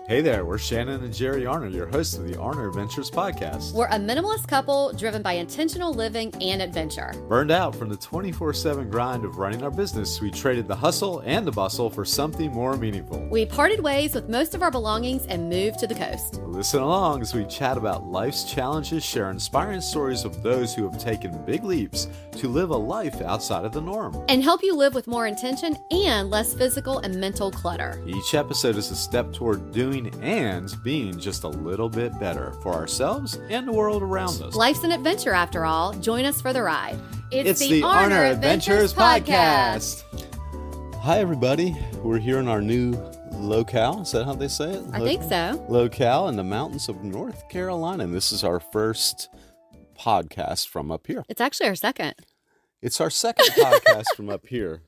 Hey there, we're Shannon and Jerry Arner, your hosts of the Arner Adventures podcast. We're a minimalist couple driven by intentional living and adventure. Burned out from the 24/7 grind of running our business, we traded the hustle and the bustle for something more meaningful. We parted ways with most of our belongings and moved to the coast. Listen along as we chat about life's challenges, share inspiring stories of those who have taken big leaps to live a life outside of the norm, and help you live with more intention and less physical and mental clutter. Each episode is a step toward doing and being just a little bit better for ourselves and the world around us. Life's an adventure after all. Join us for the ride. It's the Arner Adventures podcast. Hi, everybody. We're here in our new locale. Is that how they say it? I think so. Locale in the mountains of North Carolina. And this is our first podcast from up here. It's actually our second. It's our second podcast from up here.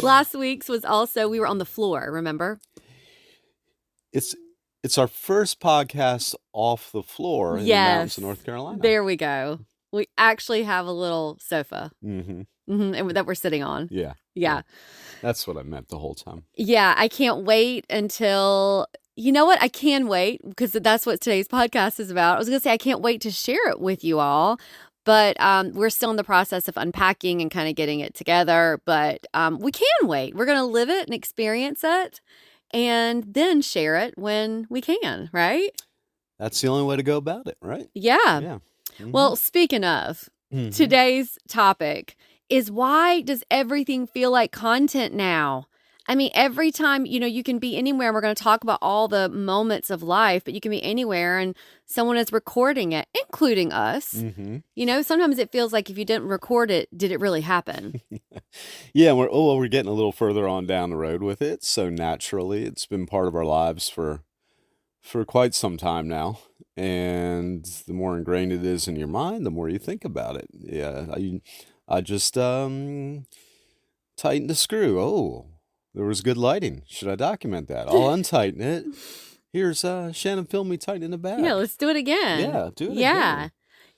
Last week's was also, we were on the floor, remember? It's our first podcast off the floor in the mountains of North Carolina. There we go. We actually have a little sofa and that we're sitting on. Yeah. That's what I meant the whole time. Yeah, I can't wait until, you know what? I can wait because that's what today's podcast is about. I was going to say I can't wait to share it with you all. But we're still in the process of unpacking and kind of getting it together. But we can wait. We're going to live it and experience it and then share it when we can, right? That's the only way to go about it, right? Yeah. Mm-hmm. Well, speaking of, today's topic is, why does everything feel like content now? I mean, every time, you can be anywhere. We're going to talk about all the moments of life, but you can be anywhere and someone is recording it, including us. Sometimes it feels like if you didn't record it, did it really happen? Yeah, we're getting a little further on down the road with it. So naturally, it's been part of our lives for quite some time now. And the more ingrained it is in your mind, the more you think about it. Yeah, I just tightened the screw. Oh. There was good lighting. Should I document that? I'll untighten it. Here's Shannon film me tightening the back. Yeah, let's do it again. Yeah, do it again.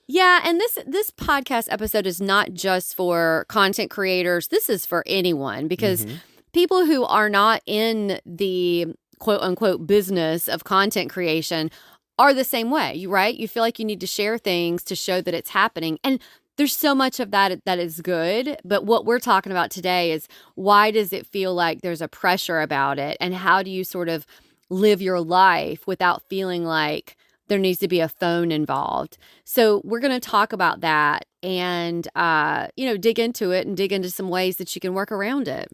Yeah, and this podcast episode is not just for content creators. This is for anyone, because people who are not in the quote-unquote business of content creation are the same way, right? You feel like you need to share things to show that it's happening. And there's so much of that is good, but what we're talking about today is, why does it feel like there's a pressure about it, and how do you sort of live your life without feeling like there needs to be a phone involved? So we're going to talk about that and, dig into it and dig into some ways that you can work around it.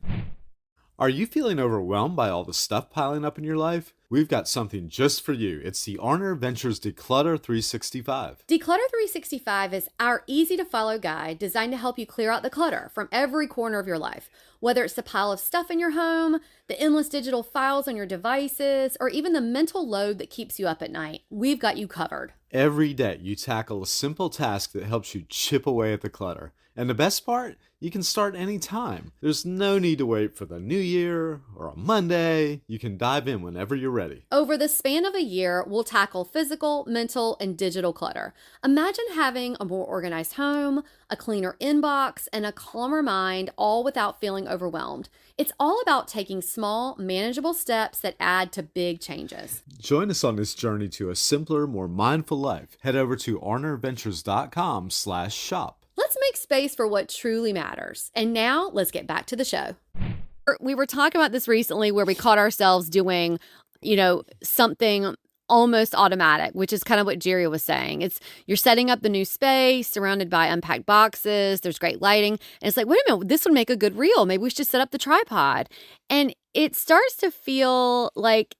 Are you feeling overwhelmed by all the stuff piling up in your life? We've got something just for you. It's the Arner Adventures Declutter 365. Declutter 365 is our easy-to-follow guide designed to help you clear out the clutter from every corner of your life. Whether it's the pile of stuff in your home, the endless digital files on your devices, or even the mental load that keeps you up at night, we've got you covered. Every day, you tackle a simple task that helps you chip away at the clutter. And the best part? You can start anytime. There's no need to wait for the new year or a Monday. You can dive in whenever you're ready. Over the span of a year, we'll tackle physical, mental, and digital clutter. Imagine having a more organized home, a cleaner inbox, and a calmer mind, all without feeling overwhelmed. It's all about taking small, manageable steps that add to big changes. Join us on this journey to a simpler, more mindful life. Head over to arneradventures.com/shop. Let's make space for what truly matters. And now let's get back to the show. We were talking about this recently where we caught ourselves doing, something almost automatic, which is kind of what Jerry was saying. You're setting up the new space surrounded by unpacked boxes. There's great lighting. And it's like, wait a minute, this would make a good reel. Maybe we should set up the tripod. And it starts to feel like,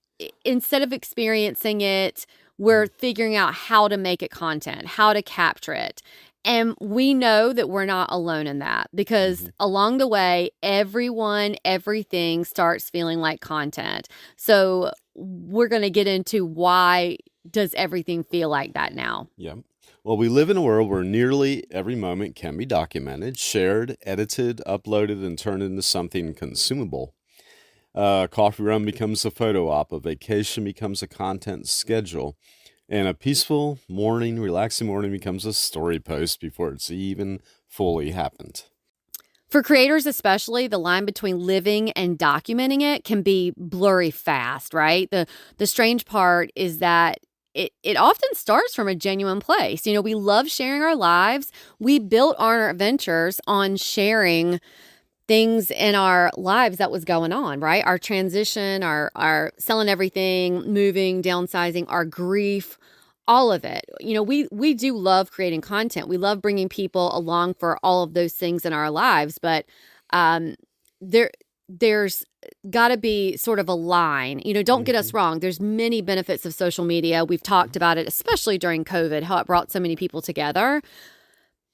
instead of experiencing it, we're figuring out how to make it content, how to capture it. And we know that we're not alone in that, because along the way, everything starts feeling like content. So we're going to get into, why does everything feel like that now? Yeah. Well, we live in a world where nearly every moment can be documented, shared, edited, uploaded, and turned into something consumable. Coffee run becomes a photo op, a vacation becomes a content schedule. And a peaceful morning, relaxing morning becomes a story post before it's even fully happened. For creators especially, the line between living and documenting it can be blurry fast, right? The strange part is that it often starts from a genuine place. We love sharing our lives. We built our adventures on sharing things in our lives that was going on, right? Our transition, our selling everything, moving, downsizing, our grief, all of it. We do love creating content. We love bringing people along for all of those things in our lives, but there's got to be sort of a line. Don't get us wrong. There's many benefits of social media. We've talked about it, especially during COVID, how it brought so many people together.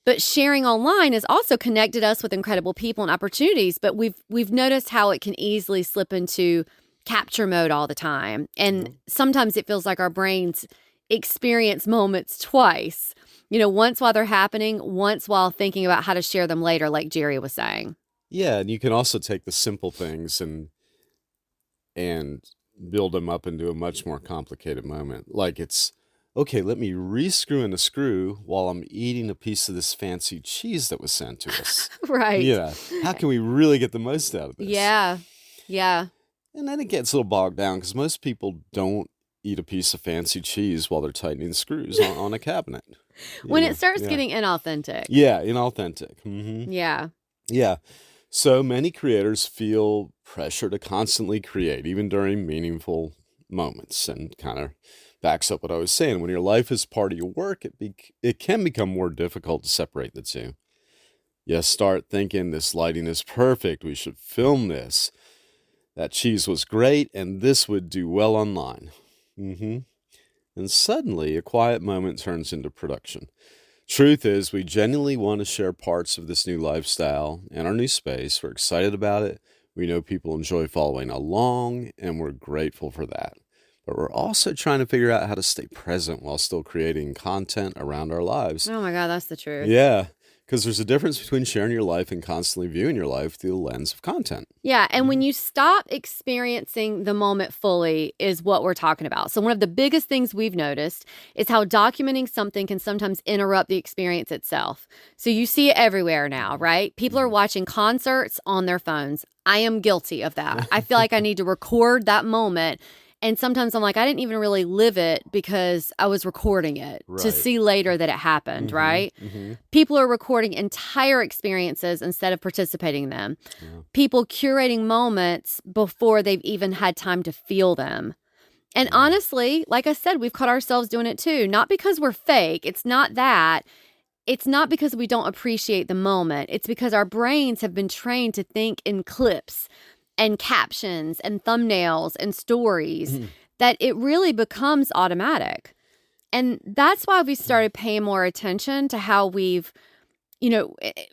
But sharing online has also connected us with incredible people and opportunities. But we've noticed how it can easily slip into capture mode all the time. And sometimes it feels like our brains experience moments twice. Once while they're happening, once while thinking about how to share them later, like Jerry was saying. Yeah, and you can also take the simple things and build them up into a much more complicated moment. Like it's, okay, let me re-screw in a screw while I'm eating a piece of this fancy cheese that was sent to us. Right. Yeah. How can we really get the most out of this? Yeah. Yeah. And then it gets a little bogged down because most people don't eat a piece of fancy cheese while they're tightening screws on a cabinet. When it starts getting inauthentic. Yeah, inauthentic. Mm-hmm. Yeah. Yeah. So many creators feel pressure to constantly create, even during meaningful moments, and kind of backs up what I was saying. When your life is part of your work, it can become more difficult to separate the two. You start thinking, this lighting is perfect, we should film this. That cheese was great, and this would do well online. And suddenly, a quiet moment turns into production. Truth is, we genuinely want to share parts of this new lifestyle and our new space. We're excited about it. We know people enjoy following along, and we're grateful for that. But we're also trying to figure out how to stay present while still creating content around our lives. Oh my God, that's the truth. Yeah, because there's a difference between sharing your life and constantly viewing your life through the lens of content. Yeah, and when you stop experiencing the moment fully is what we're talking about. So one of the biggest things we've noticed is how documenting something can sometimes interrupt the experience itself. So you see it everywhere now, right? People are watching concerts on their phones. I am guilty of that. I feel like I need to record that moment. And sometimes I'm like, I didn't even really live it because I was recording it to see later that it happened, right? People are recording entire experiences instead of participating in them. People curating moments before they've even had time to feel them. And honestly, like I said, we've caught ourselves doing it too. Not because we're fake. It's not that. It's not because we don't appreciate the moment. It's because our brains have been trained to think in clips and captions and thumbnails and stories that it really becomes automatic. And that's why we started paying more attention to how we've,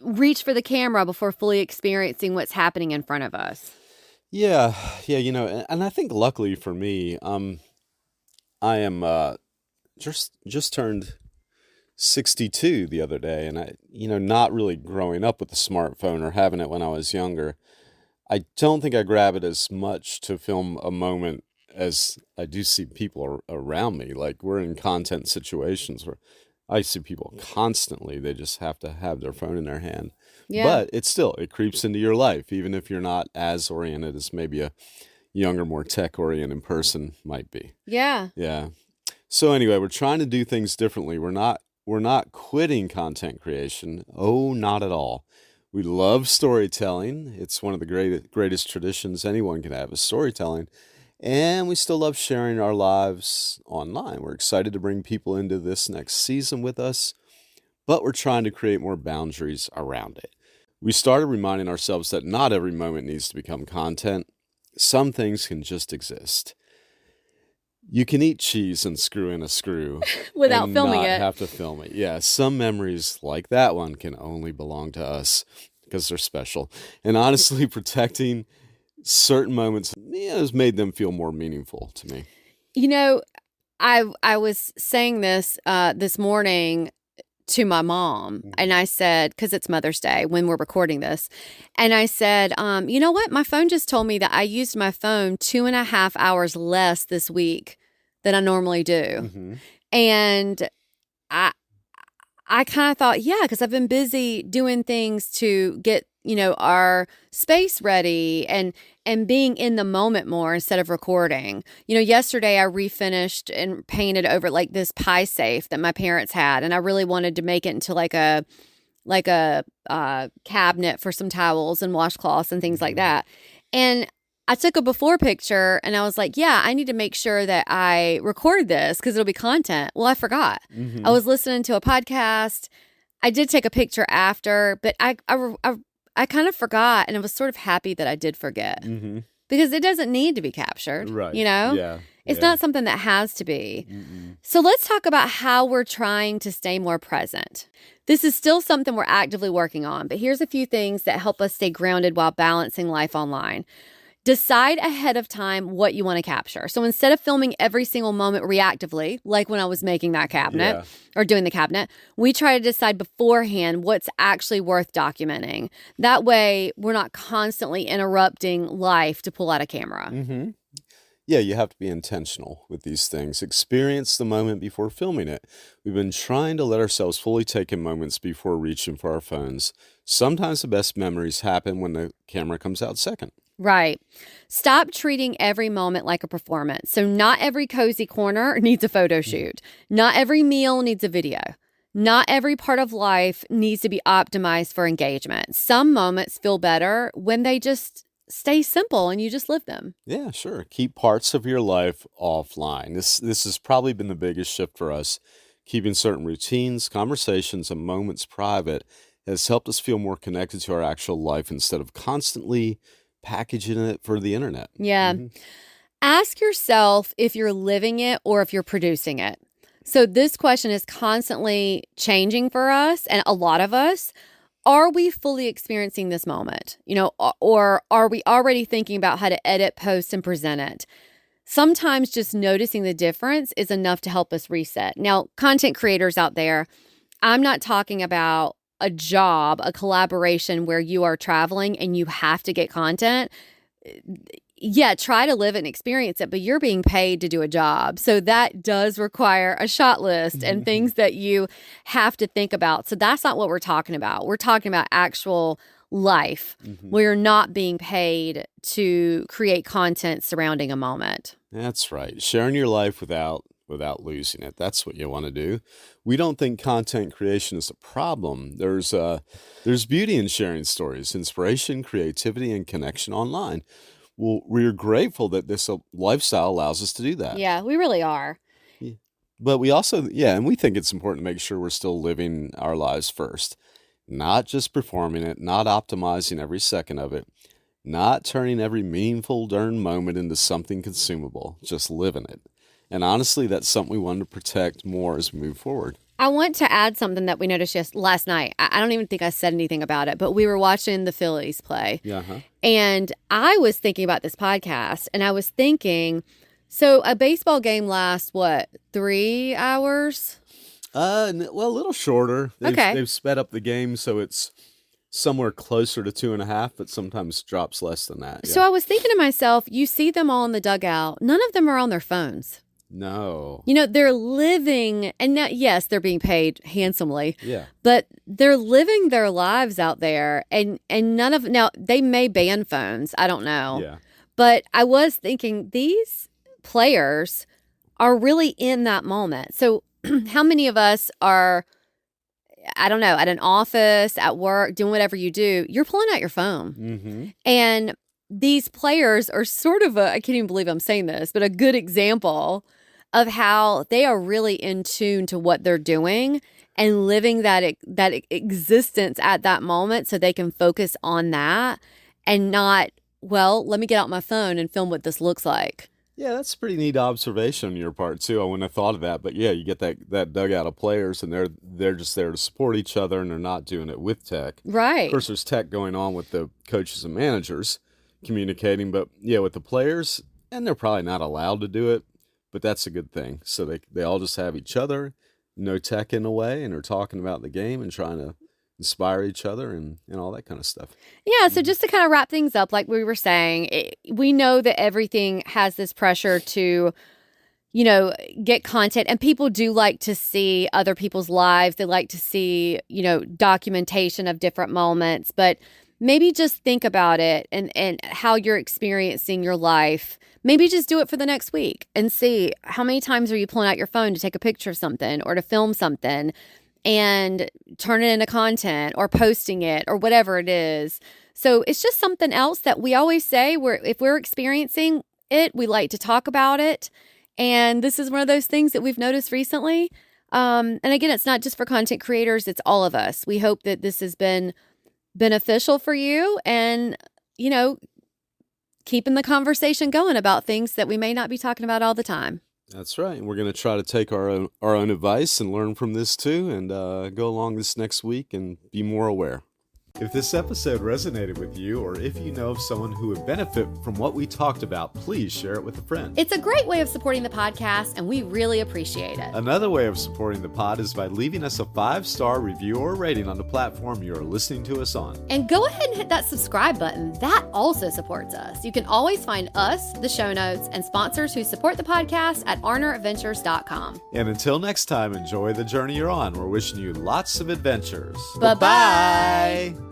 reached for the camera before fully experiencing what's happening in front of us. Yeah, and I think luckily for me, I am just turned 62 the other day, and I, not really growing up with the smartphone or having it when I was younger, I don't think I grab it as much to film a moment as I do see people around me. Like, we're in content situations where I see people constantly. They just have to have their phone in their hand. Yeah. But it creeps into your life, even if you're not as oriented as maybe a younger, more tech-oriented person might be. Yeah. Yeah. So anyway, we're trying to do things differently. We're not quitting content creation. Oh, not at all. We love storytelling. It's one of the greatest traditions anyone can have, is storytelling. And we still love sharing our lives online. We're excited to bring people into this next season with us, but we're trying to create more boundaries around it. We started reminding ourselves that not every moment needs to become content. Some things can just exist. You can eat cheese and screw in a screw without filming it. Not have to film it. Yeah, some memories like that one can only belong to us because they're special. And honestly, protecting certain moments has made them feel more meaningful to me. I was saying this morning to my mom, and I said, because it's Mother's Day when we're recording this, and I said, you know what? My phone just told me that I used my phone 2.5 hours less this week than I normally do. And I kind of thought, yeah, because I've been busy doing things to get our space ready and being in the moment more instead of recording. Yesterday I refinished and painted over like this pie safe that my parents had, and I really wanted to make it into like a cabinet for some towels and washcloths and things like that. And I took a before picture and I was like, yeah, I need to make sure that I record this because it'll be content. Well, I forgot. I was listening to a podcast. I did take a picture after, but I kind of forgot, and I was sort of happy that I did forget because it doesn't need to be captured, Right. Yeah. It's not something that has to be. So let's talk about how we're trying to stay more present. This is still something we're actively working on, but here's a few things that help us stay grounded while balancing life online. Decide ahead of time what you want to capture. So instead of filming every single moment reactively, like when I was making that cabinet or doing the cabinet, we try to decide beforehand what's actually worth documenting. That way, we're not constantly interrupting life to pull out a camera. Yeah, you have to be intentional with these things. Experience the moment before filming it. We've been trying to let ourselves fully take in moments before reaching for our phones. Sometimes the best memories happen when the camera comes out second. Right. Stop treating every moment like a performance. So not every cozy corner needs a photo shoot. Not every meal needs a video. Not every part of life needs to be optimized for engagement. Some moments feel better when they just stay simple and you just live them. Yeah, sure. Keep parts of your life offline. This has probably been the biggest shift for us. Keeping certain routines, conversations, and moments private has helped us feel more connected to our actual life instead of constantly packaging it for the internet. Yeah. Ask yourself if you're living it or if you're producing it. So this question is constantly changing for us and a lot of us. Are we fully experiencing this moment? Or are we already thinking about how to edit, post, and present it? Sometimes just noticing the difference is enough to help us reset. Now, content creators out there, I'm not talking about a job, a collaboration where you are traveling and you have to get content. Yeah, try to live it and experience it, but you're being paid to do a job. So that does require a shot list and things that you have to think about. So that's not what we're talking about. We're talking about actual life where you're not being paid to create content surrounding a moment. That's right. Sharing your life without losing it. That's what you want to do. We don't think content creation is a problem. There's beauty in sharing stories, inspiration, creativity, and connection online. Well, we're grateful that this lifestyle allows us to do that. Yeah, we really are. But we also, and we think it's important to make sure we're still living our lives first, not just performing it, not optimizing every second of it, not turning every meaningful darn moment into something consumable, just living it. And honestly, that's something we want to protect more as we move forward. I want to add something that we noticed last night. I don't even think I said anything about it, but we were watching the Phillies play. And I was thinking about this podcast, and I was thinking, so a baseball game lasts, 3 hours? Well, a little shorter. Okay. They've sped up the game, so it's somewhere closer to 2.5, but sometimes drops less than that. So I was thinking to myself, you see them all in the dugout. None of them are on their phones. No. They're living, and now, yes, they're being paid handsomely. Yeah. But they're living their lives out there, and now they may ban phones. I don't know. Yeah. But I was thinking these players are really in that moment. So how many of us are, I don't know, at an office, at work, doing whatever you do, you're pulling out your phone. And these players are sort of I can't even believe I'm saying this, but a good example of how they are really in tune to what they're doing and living that existence at that moment so they can focus on that and not, let me get out my phone and film what this looks like. Yeah, that's a pretty neat observation on your part, too. I wouldn't have thought of that. But yeah, you get that dugout of players, and they're just there to support each other, and they're not doing it with tech. Right. Of course, there's tech going on with the coaches and managers communicating, but yeah, with the players, and they're probably not allowed to do it, but that's a good thing. So they all just have each other, no tech in a way, and are talking about the game and trying to inspire each other and all that kind of stuff. Yeah, so just to kind of wrap things up, like we were saying, we know that everything has this pressure to, get content, and people do like to see other people's lives. They like to see, documentation of different moments, but maybe just think about it and how you're experiencing your life. Maybe just do it for the next week and see how many times are you pulling out your phone to take a picture of something or to film something and turn it into content or posting it or whatever it is. So it's just something else that we always say, if we're experiencing it, we like to talk about it. And this is one of those things that we've noticed recently. And again, it's not just for content creators, it's all of us. We hope that this has been beneficial for you and, keeping the conversation going about things that we may not be talking about all the time. That's right. And we're going to try to take our own advice and learn from this too, and go along this next week and be more aware. If this episode resonated with you, or if you know of someone who would benefit from what we talked about, please share it with a friend. It's a great way of supporting the podcast, and we really appreciate it. Another way of supporting the pod is by leaving us a 5-star review or rating on the platform you are listening to us on. And go ahead and hit that subscribe button. That also supports us. You can always find us, the show notes, and sponsors who support the podcast at arneradventures.com. And until next time, enjoy the journey you're on. We're wishing you lots of adventures. Bye-bye.